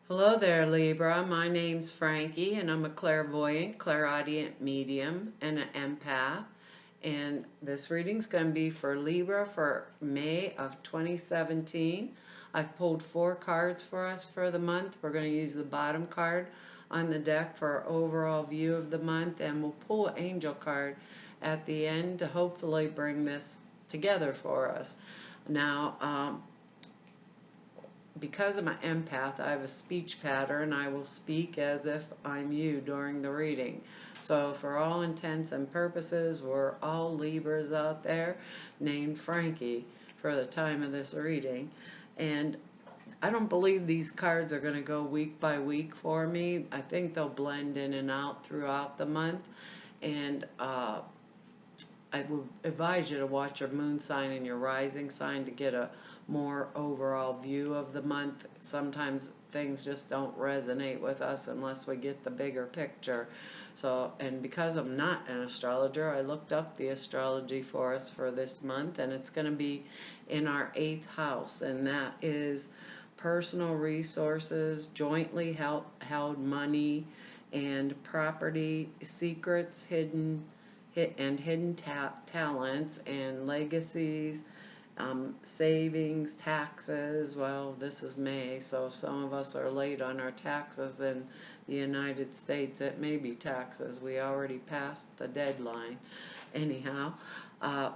Hello there, Libra. My name's Frankie, and I'm a clairvoyant, clairaudient medium, and an empath. And this reading's going to be for Libra for May of 2017. I've pulled 4 cards for us for the month. We're going to use the bottom card on the deck for our overall view of the month, and we'll pull an angel card at the end to hopefully bring this together for us. Now, because I'm an empath, I have a speech pattern. I will speak as if I'm you during the reading. So, for all intents and purposes, we're all Libras out there named Frankie for the time of this reading. And I don't believe these cards are going to go week by week for me. I think they'll blend in and out throughout the month. And I would advise you to watch your moon sign and your rising sign to get a more overall view of the month. Sometimes things just don't resonate with us unless we get the bigger picture. So, and because I'm not an astrologer, I looked up the astrology for us for this month, and it's going to be in our 8th house, and that is personal resources, jointly held money, and property secrets, hidden talents and legacies, savings, taxes. Well, this is May, so some of us are late on our taxes in the United States. It may be taxes. We already passed the deadline. Anyhow, uh,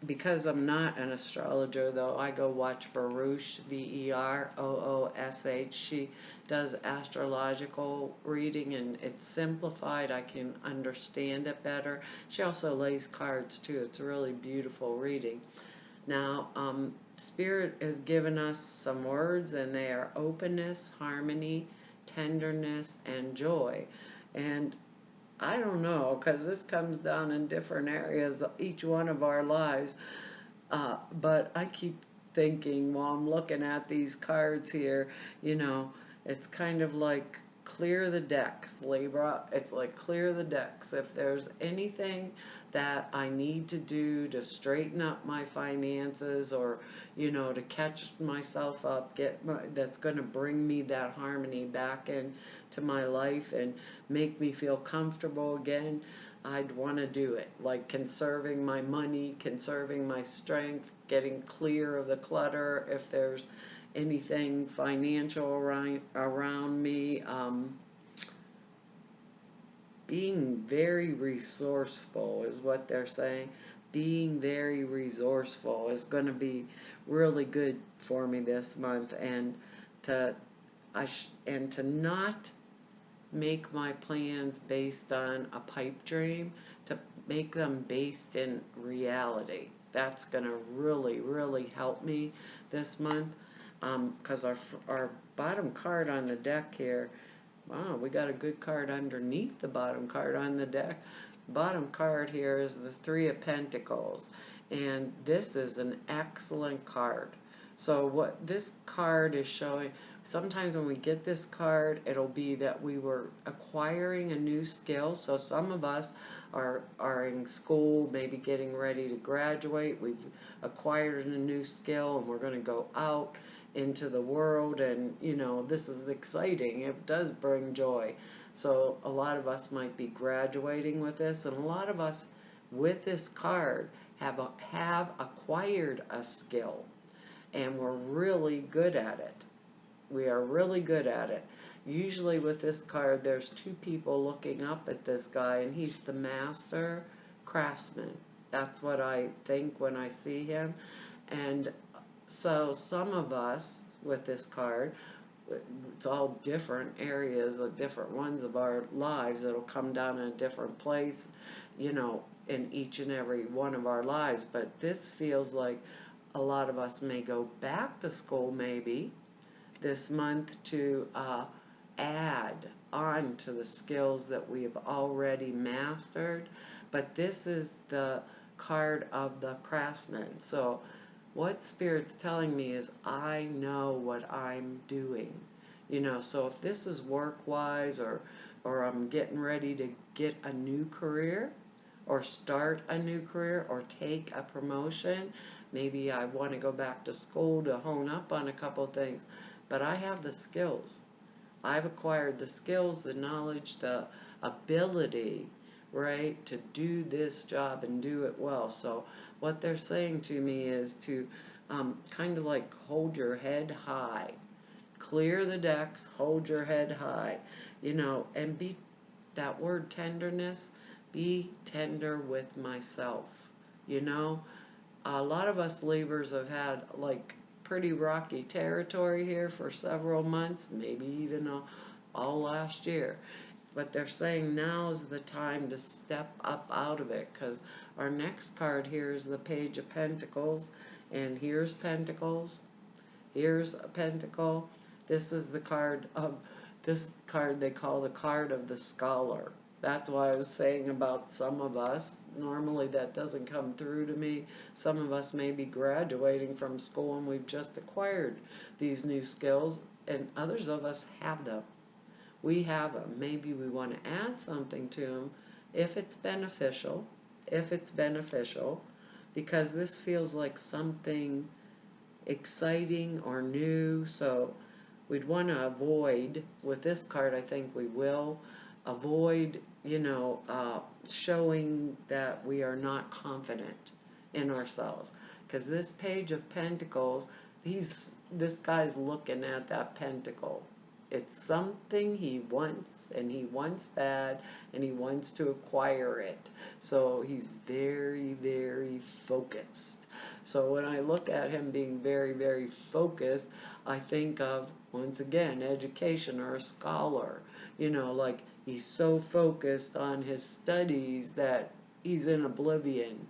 because I'm not an astrologer, though, I go watch Verush, Veroosh. She does astrological reading, and it's simplified. I can understand it better. She also lays cards, too. It's a really beautiful reading. Now, Spirit has given us some words, and they are openness, harmony, tenderness, and joy. And I don't know, because this comes down in different areas of each one of our lives. But I keep thinking while I'm looking at these cards here, you know, it's kind of like clear the decks, Libra. It's like clear the decks. If there's anything that I need to do to straighten up my finances, or, to catch myself up, that's going to bring me that harmony back into my life and make me feel comfortable again, I'd want to do it. Like conserving my money, conserving my strength, getting clear of the clutter if there's anything financial around me. Being very resourceful is what they're saying. Being very resourceful is going to be really good for me this month, and to and to not make my plans based on a pipe dream, to make them based in reality. That's going to really, really help me this month, because our bottom card on the deck here, wow, we got a good card underneath the bottom card on the deck. Bottom card here is the Three of Pentacles, and this is an excellent card. So what this card is showing, sometimes when we get this card, it'll be that we were acquiring a new skill. So some of us are in school, maybe getting ready to graduate. We've acquired a new skill, and we're going to go out into the world, and this is exciting. It does bring joy. So a lot of us might be graduating with this, and a lot of us with this card have acquired a skill, and we're really good at it. We are really good at it. Usually with this card, there's 2 people looking up at this guy, and he's the master craftsman. That's what I think when I see him. And so some of us with this card, it's all different areas, different ones of our lives. It'll come down in a different place, in each and every one of our lives. But this feels like a lot of us may go back to school maybe this month to add on to the skills that we have already mastered. But this is the card of the craftsman. So what Spirit's telling me is I know what I'm doing. So if this is work-wise, or I'm getting ready to get a new career, or start a new career, or take a promotion, Maybe I want to go back to school to hone up on a couple things, but I have the skills. I've acquired the skills, the knowledge, the ability, right, to do this job and do it well. So what they're saying to me is to kind of like hold your head high, clear the decks, hold your head high, and be that word tenderness, be tender with myself. You know, a lot of us Libras have had like pretty rocky territory here for several months, maybe even all last year. But they're saying now is the time to step up out of it, because our next card here is the Page of Pentacles, and here's Pentacles, here's a Pentacle. This is the card of, this card they call the card of the scholar. That's why I was saying about some of us, normally that doesn't come through to me. Some of us may be graduating from school and we've just acquired these new skills, and others of us have them. We have them. Maybe we want to add something to them if it's beneficial, because this feels like something exciting or new. So we'd want to avoid, with this card I think we will, avoid, showing that we are not confident in ourselves. Because this Page of Pentacles, this guy's looking at that pentacle. It's something he wants, and he wants bad, and he wants to acquire it. So he's very, very focused. So when I look at him being very, very focused, I think of, once again, education or a scholar. Like he's so focused on his studies that he's in oblivion.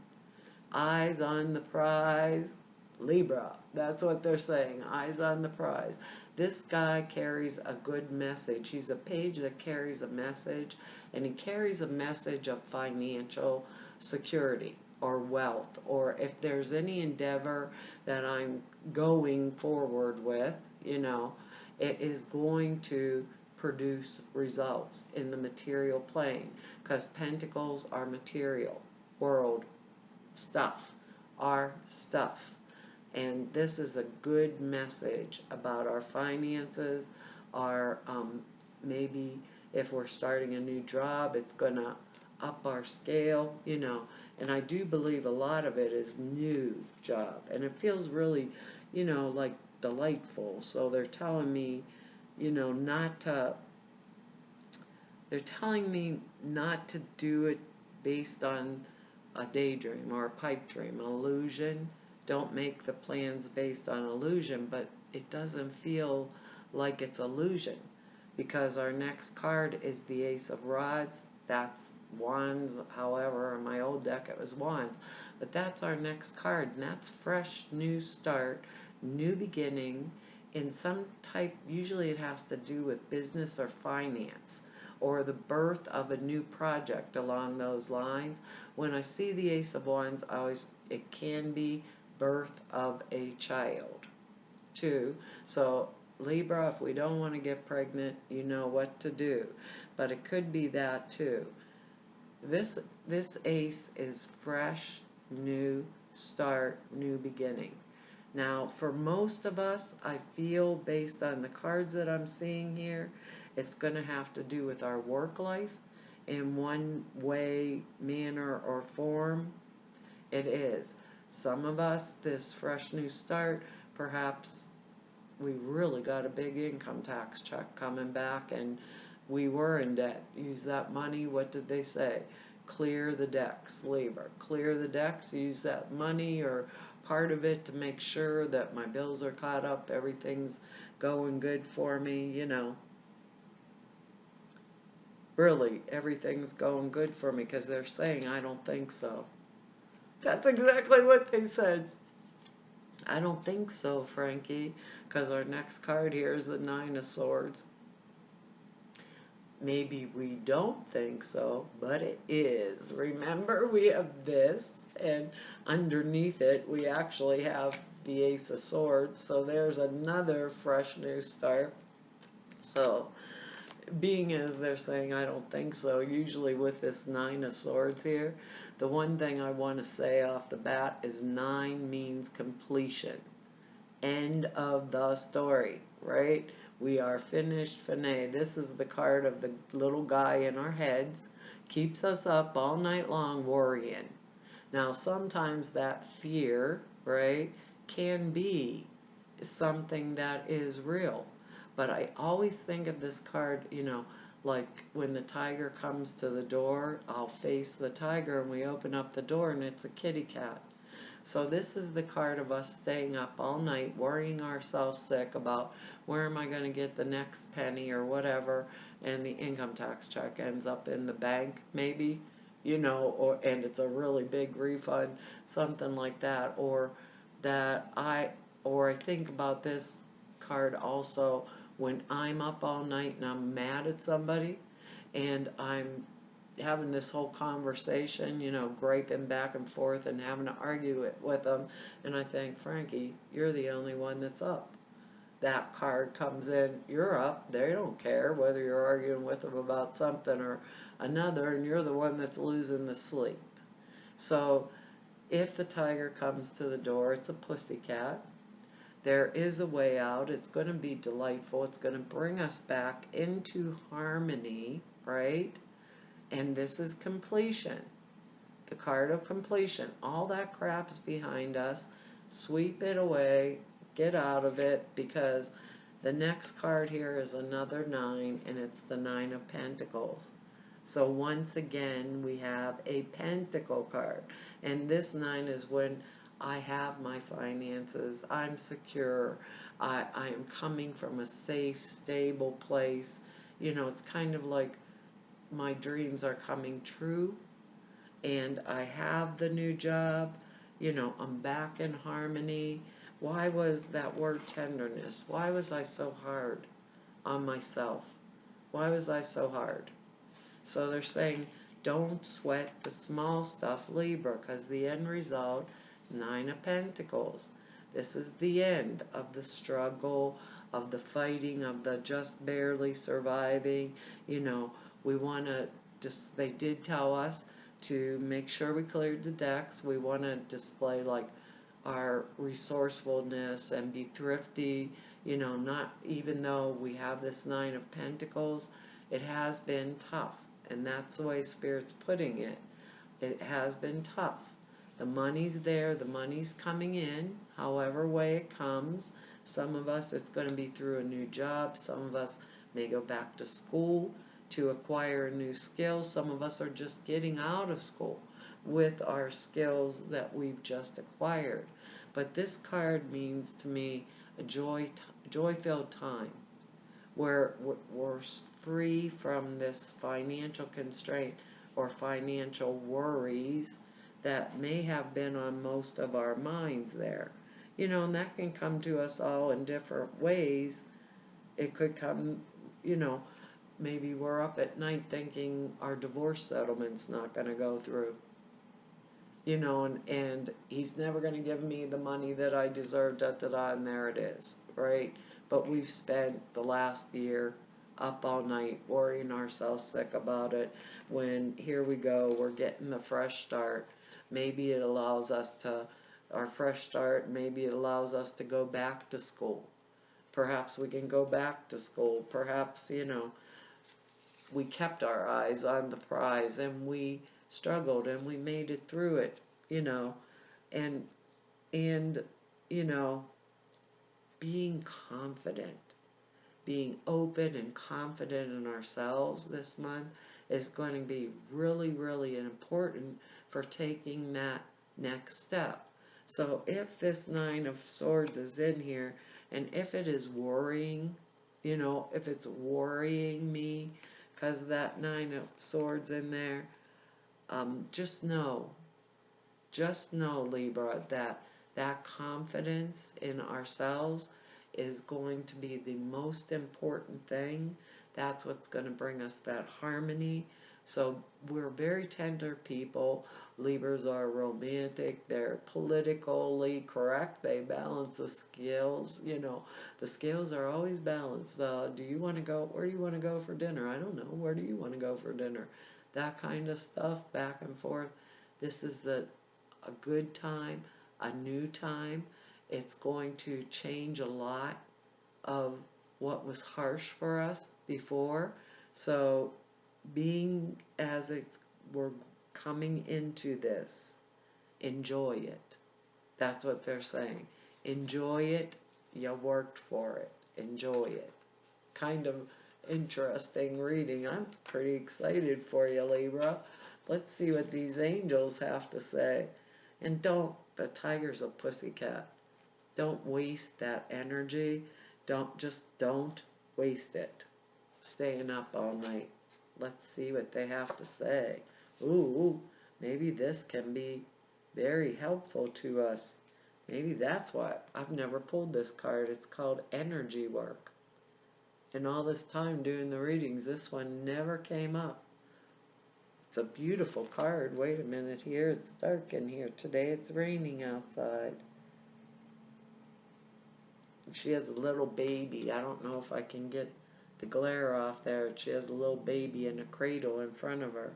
Eyes on the prize. Libra, that's what they're saying, eyes on the prize. This guy carries a good message. He's a page that carries a message, and he carries a message of financial security or wealth, or if there's any endeavor that I'm going forward with, it is going to produce results in the material plane, because pentacles are material, world, stuff, our stuff. And this is a good message about our finances, our maybe if we're starting a new job, it's going to up our scale, And I do believe a lot of it is new job, and it feels really, like delightful. So they're telling me, not to, they're telling me not to do it based on a daydream or a pipe dream, illusion. Don't make the plans based on illusion, but it doesn't feel like it's illusion, because our next card is the Ace of Rods. That's Wands. However, in my old deck it was Wands, but that's our next card, and that's fresh, new start, new beginning in some type. Usually it has to do with business or finance, or the birth of a new project along those lines. When I see the Ace of Wands, it can be birth of a child too. So Libra, if we don't want to get pregnant, you know what to do. But it could be that too. This ace is fresh, new start, new beginning. Now, for most of us, I feel based on the cards that I'm seeing here, it's going to have to do with our work life in one way, manner, or form. It is. Some of us, this fresh new start, perhaps we really got a big income tax check coming back and we were in debt. Use that money, what did they say? Clear the decks, Libra. Clear the decks, use that money or part of it to make sure that my bills are caught up, everything's going good for me, Really, everything's going good for me, because they're saying, I don't think so. That's exactly what they said. I don't think so, Frankie, because our next card here is the Nine of Swords. Maybe we don't think so, but it is. Remember, we have this, and underneath it, we actually have the Ace of Swords, so there's another fresh new start. So, being as they're saying, I don't think so. Usually with this Nine of Swords here, the one thing I want to say off the bat is 9 means completion. End of the story, right? We are finished, finite. This is the card of the little guy in our heads. Keeps us up all night long worrying. Now, sometimes that fear, right, can be something that is real. But I always think of this card, like when the tiger comes to the door, I'll face the tiger and we open up the door and it's a kitty cat. So this is the card of us staying up all night, worrying ourselves sick about where am I going to get the next penny or whatever, and the income tax check ends up in the bank, maybe, and it's a really big refund, something like that, that I, or I think about this card also when I'm up all night and I'm mad at somebody, and I'm having this whole conversation, griping back and forth and having to argue it with them. And I think, Frankie, you're the only one that's up. That card comes in, you're up. They don't care whether you're arguing with them about something or another, and you're the one that's losing the sleep. So if the tiger comes to the door, it's a pussycat. There is a way out. It's going to be delightful. It's going to bring us back into harmony, right? And this is completion. The card of completion. All that crap's behind us. Sweep it away. Get out of it, because the next card here is another 9, and it's the 9 of Pentacles. So once again, we have a Pentacle card. And this 9 is when I have my finances. I'm secure. I am coming from a safe, stable place. It's kind of like my dreams are coming true, and I have the new job, I'm back in harmony. Why was that word tenderness? Why was I so hard on myself? Why was I so hard? So they're saying, don't sweat the small stuff, Libra, because the end result, 9 of Pentacles. This is the end of the struggle, of the fighting, of the just barely surviving. We want to, they did tell us to make sure we cleared the decks. We want to display like our resourcefulness and be thrifty, not, even though we have this 9 of Pentacles, it has been tough. And that's the way Spirit's putting it. It has been tough. The money's there, the money's coming in, however way it comes. Some of us, it's going to be through a new job. Some of us may go back to school to acquire a new skill. Some of us are just getting out of school with our skills that we've just acquired. But this card means to me a joy-filled time where we're free from this financial constraint or financial worries that may have been on most of our minds there. And that can come to us all in different ways. It could come, maybe we're up at night thinking our divorce settlement's not going to go through. And he's never going to give me the money that I deserve, and there it is, right? But we've spent the last year up all night worrying ourselves sick about it, when here we go, we're getting the fresh start. Maybe it allows us to, our fresh start, maybe it allows us to go back to school. Perhaps we can go back to school. Perhaps, we kept our eyes on the prize and we struggled and we made it through it, and, and, being confident, being open and confident in ourselves this month is going to be really, really important for taking that next step. So if this 9 of Swords is in here, and if it is worrying, if it's worrying me because that 9 of Swords in there, just know, Libra, that confidence in ourselves is going to be the most important thing. That's what's going to bring us that harmony. So we're very tender people. Libras are romantic. They're politically correct. They balance the scales. You know, the scales are always balanced. Do you want to go? Where do you want to go for dinner? I don't know. Where do you want to go for dinner? That kind of stuff, back and forth. This is a good time, a new time. It's going to change a lot of what was harsh for us before. So being as it's we're coming into this, enjoy it. That's what they're saying. Enjoy it. You worked for it. Enjoy it. Kind of interesting reading. I'm pretty excited for you, Libra. Let's see what these angels have to say. And the tiger's a pussycat. Don't waste that energy. Don't waste it. Staying up all night. Let's see what they have to say. Ooh, maybe this can be very helpful to us. Maybe that's why I've never pulled this card. It's called energy work. In all this time doing the readings, this one never came up. It's a beautiful card. Wait a minute here. It's dark in here. Today it's raining outside. She has a little baby. I don't know if I can get the glare off there. She has a little baby in a cradle in front of her.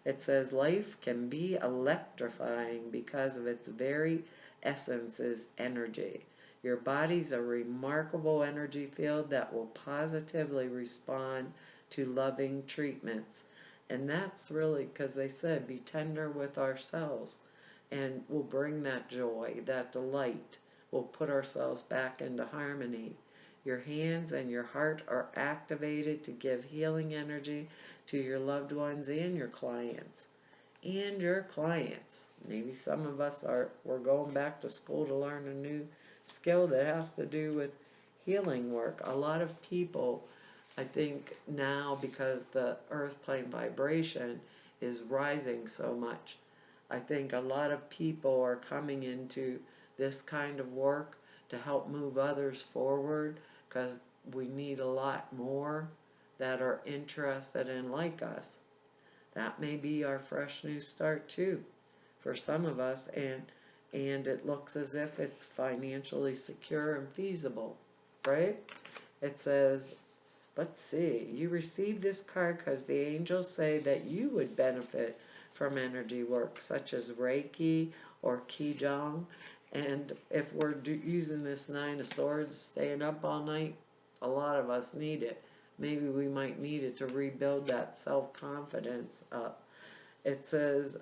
It says, life can be electrifying because of its very essence is energy. Your body's a remarkable energy field that will positively respond to loving treatments. And that's really because they said be tender with ourselves, and we'll bring that joy, that delight. We'll put ourselves back into harmony. Your hands and your heart are activated to give healing energy to your loved ones and your clients. And your clients. Maybe some of us we're going back to school to learn a new skill that has to do with healing work. A lot of people, I think now, because the earth plane vibration is rising so much, I think a lot of people are coming into this kind of work to help move others forward, because we need a lot more that are interested in like us. That may be our fresh new start too for some of us, and it looks as if it's financially secure and feasible, right? It says, let's see, you received this card because the angels say that you would benefit from energy work such as Reiki or Qigong. And if we're using this Nine of Swords, staying up all night, a lot of us need it. Maybe we might need it to rebuild that self-confidence up. It says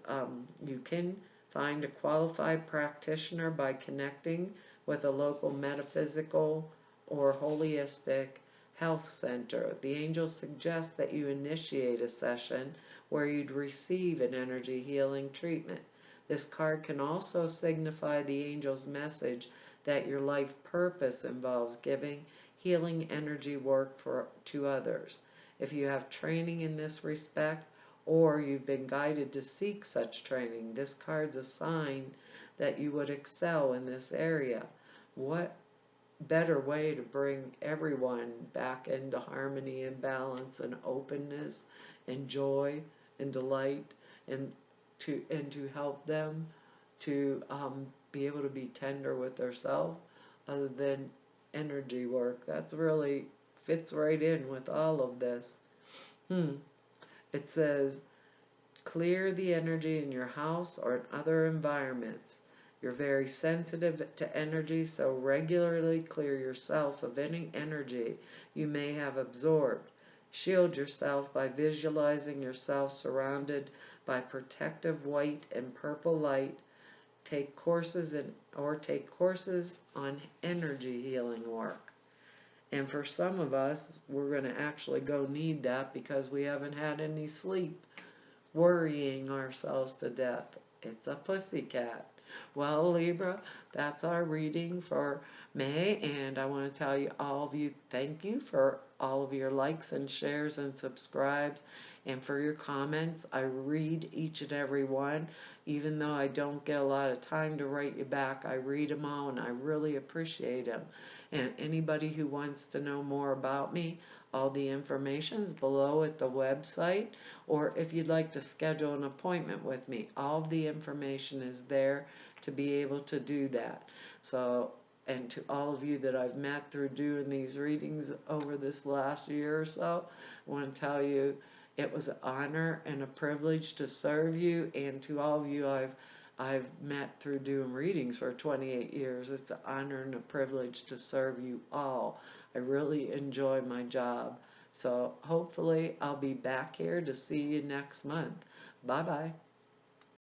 you can find a qualified practitioner by connecting with a local metaphysical or holistic health center. The angels suggest that you initiate a session where you'd receive an energy healing treatment. This card can also signify the angel's message that your life purpose involves giving healing energy work to others. If you have training in this respect, or you've been guided to seek such training, this card's a sign that you would excel in this area. What better way to bring everyone back into harmony and balance and openness and joy and delight, and to help them to be able to be tender with themselves, other than energy work. That's really fits right in with all of this. It says, clear the energy in your house or in other environments. You're very sensitive to energy, so regularly clear yourself of any energy you may have absorbed. Shield yourself by visualizing yourself surrounded by protective white and purple light. Take courses on energy healing work. And for some of us, we're going to actually go need that because we haven't had any sleep, worrying ourselves to death. It's a pussycat. Well, Libra, that's our reading for May, and I want to tell you, all of you, thank you for all of your likes and shares and subscribes and for your comments. I read each and every one, even though I don't get a lot of time to write you back. I read them all and I really appreciate them. And anybody who wants to know more about me, all the information is below at the website, or if you'd like to schedule an appointment with me, all of the information is there to be able to do that. So, and to all of you that I've met through doing these readings over this last year or so, I want to tell you it was an honor and a privilege to serve you, and to all of you I've met through doing readings for 28 years. It's an honor and a privilege to serve you all. I really enjoy my job. So hopefully I'll be back here to see you next month. Bye bye.